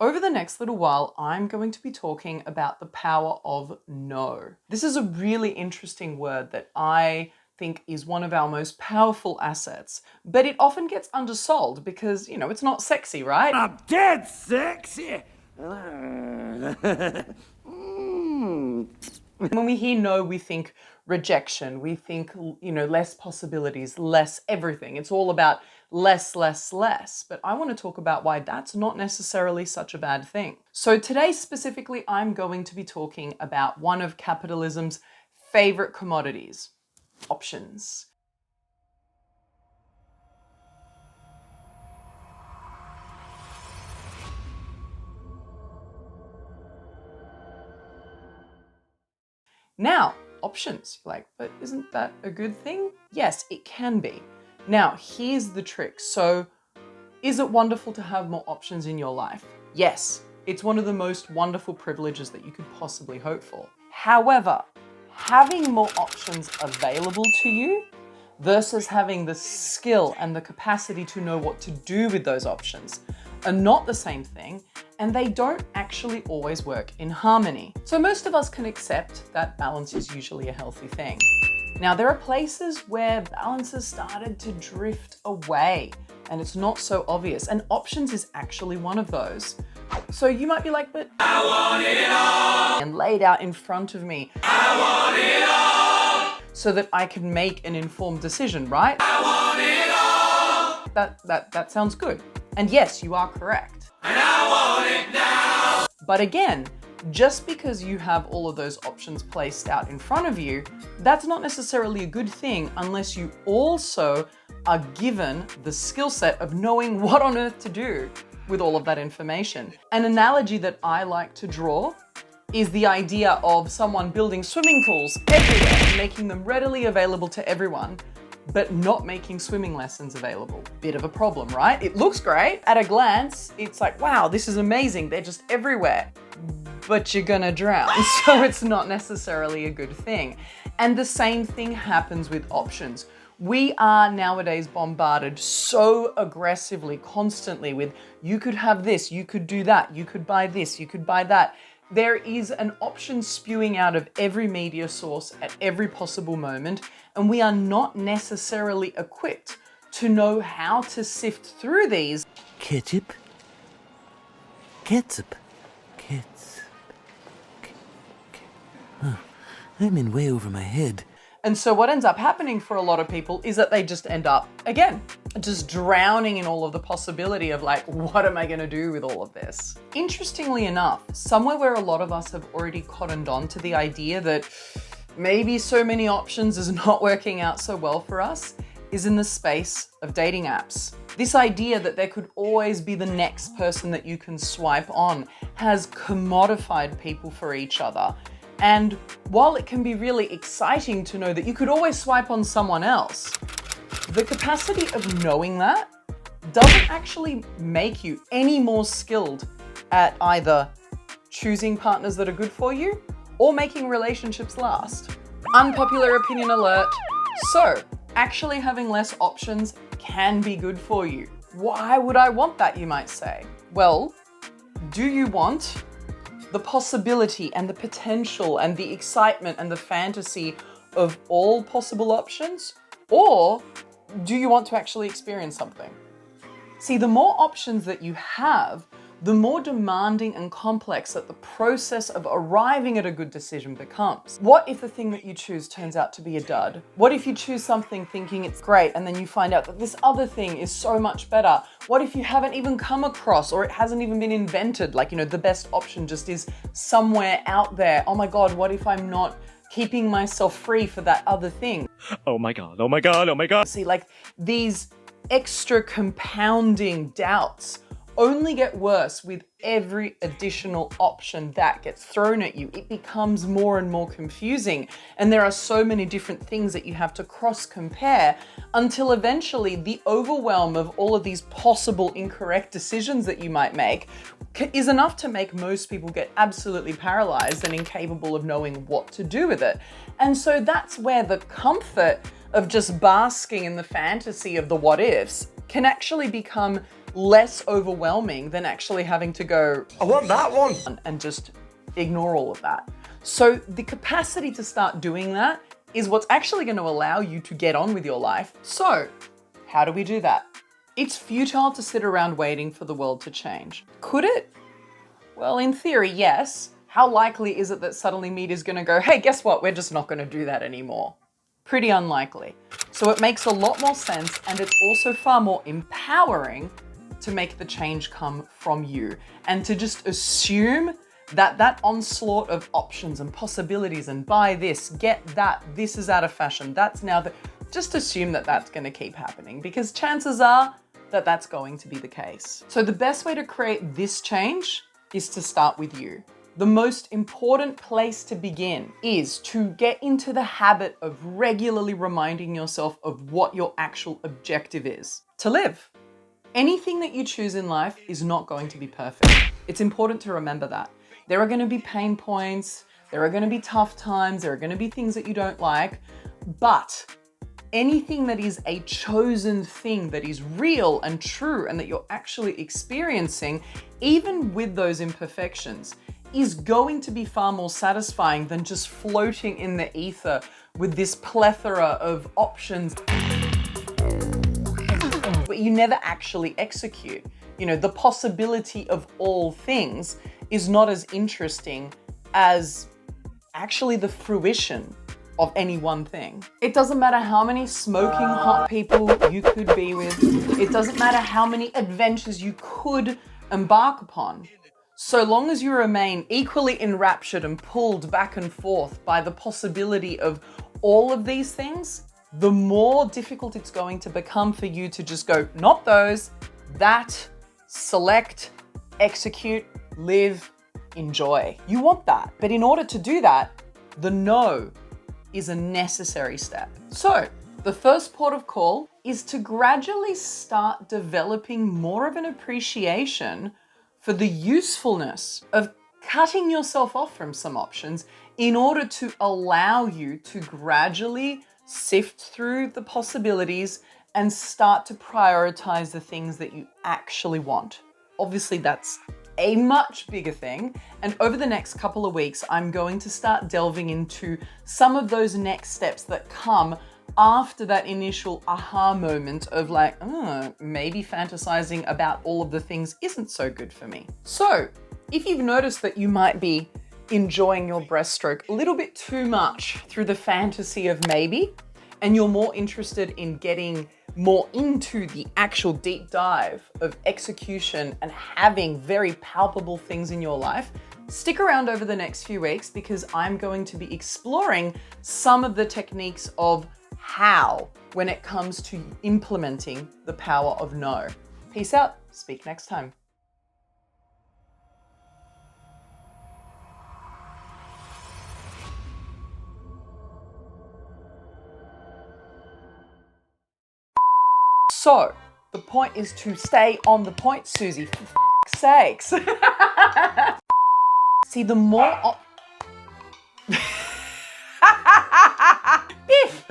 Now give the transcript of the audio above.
Over the next little while, I'm going to be talking about the power of no. This is a really interesting word that I think is one of our most powerful assets, but it often gets undersold because, it's not sexy, right? I'm dead sexy! When we hear no, we think rejection, we think, less possibilities, less everything. It's all about less, less, less. But I want to talk about why that's not necessarily such a bad thing. So today specifically, I'm going to be talking about one of capitalism's favorite commodities, options. Now, options, but isn't that a good thing? Yes, it can be. Now, here's the trick. So, is it wonderful to have more options in your life? Yes, it's one of the most wonderful privileges that you could possibly hope for. However, having more options available to you versus having the skill and the capacity to know what to do with those options are not the same thing, and they don't actually always work in harmony. So most of us can accept that balance is usually a healthy thing. Now, there are places where balance has started to drift away and it's not so obvious, and options is actually one of those. So you might be like, but I want it all, and laid out in front of me. I want it all, so that I can make an informed decision, right? I want it all. That sounds good. And yes, you are correct. And I want it now. But again, just because you have all of those options placed out in front of you, that's not necessarily a good thing unless you also are given the skill set of knowing what on earth to do with all of that information. An analogy that I like to draw is the idea of someone building swimming pools everywhere and making them readily available to everyone, but not making swimming lessons available. Bit of a problem, right? It looks great. At a glance, it's like, wow, this is amazing. They're just everywhere. But you're gonna drown. So it's not necessarily a good thing. And the same thing happens with options. We are nowadays bombarded so aggressively, constantly with, you could have this, you could do that, you could buy this, you could buy that. There is an option spewing out of every media source at every possible moment, and we are not necessarily equipped to know how to sift through these. Ketchup? Ketchup? I'm in way over my head. And so what ends up happening for a lot of people is that they just end up, again, just drowning in all of the possibility of what am I gonna do with all of this? Interestingly enough, somewhere where a lot of us have already cottoned on to the idea that maybe so many options is not working out so well for us is in the space of dating apps. This idea that there could always be the next person that you can swipe on has commodified people for each other. And while it can be really exciting to know that you could always swipe on someone else, the capacity of knowing that doesn't actually make you any more skilled at either choosing partners that are good for you or making relationships last. Unpopular opinion alert. So, actually having less options can be good for you. Why would I want that, you might say? Well, do you want the possibility and the potential and the excitement and the fantasy of all possible options? Or do you want to actually experience something? See, the more options that you have, the more demanding and complex that the process of arriving at a good decision becomes. What if the thing that you choose turns out to be a dud? What if you choose something thinking it's great and then you find out that this other thing is so much better? What if you haven't even come across, or it hasn't even been invented? The best option just is somewhere out there. Oh my God, what if I'm not keeping myself free for that other thing? Oh my God, oh my God, oh my God. See, these extra compounding doubts only get worse with every additional option that gets thrown at you. It becomes more and more confusing, and there are so many different things that you have to cross-compare until eventually the overwhelm of all of these possible incorrect decisions that you might make is enough to make most people get absolutely paralyzed and incapable of knowing what to do with it. And so that's where the comfort of just basking in the fantasy of the what ifs can actually become less overwhelming than actually having to go, I want that one. and just ignore all of that. So the capacity to start doing that is what's actually going to allow you to get on with your life. So how do we do that? It's futile to sit around waiting for the world to change. Could it? Well, in theory, yes. How likely is it that suddenly media's going to go, hey, guess what? We're just not going to do that anymore. Pretty unlikely. So it makes a lot more sense, and it's also far more empowering to make the change come from you and to just assume that that onslaught of options and possibilities and buy this, get that, this is out of fashion, that's now the, just assume that that's going to keep happening, because chances are that that's going to be the case. So the best way to create this change is to start with you. The most important place to begin is to get into the habit of regularly reminding yourself of what your actual objective is: to live. Anything that you choose in life is not going to be perfect. It's important to remember that. There are going to be pain points, there are going to be tough times, there are going to be things that you don't like, but anything that is a chosen thing that is real and true and that you're actually experiencing, even with those imperfections, is going to be far more satisfying than just floating in the ether with this plethora of options but you never actually execute. You know, the possibility of all things is not as interesting as actually the fruition of any one thing. It doesn't matter how many smoking hot people you could be with. It doesn't matter how many adventures you could embark upon. So long as you remain equally enraptured and pulled back and forth by the possibility of all of these things, the more difficult it's going to become for you to just go, not those, that, select, execute, live, enjoy. You want that. But in order to do that, the no is a necessary step. So the first port of call is to gradually start developing more of an appreciation for the usefulness of cutting yourself off from some options in order to allow you to gradually sift through the possibilities and start to prioritize the things that you actually want. Obviously, that's a much bigger thing. And over the next couple of weeks, I'm going to start delving into some of those next steps that come after that initial aha moment of like, maybe fantasizing about all of the things isn't so good for me. So if you've noticed that you might be enjoying your breaststroke a little bit too much through the fantasy of maybe, and you're more interested in getting more into the actual deep dive of execution and having very palpable things in your life, stick around over the next few weeks because I'm going to be exploring some of the techniques of how when it comes to implementing the power of no. Peace out. Speak next time. So, the point is to stay on the point, Susie, for f***'s sakes. See, the more... Biff!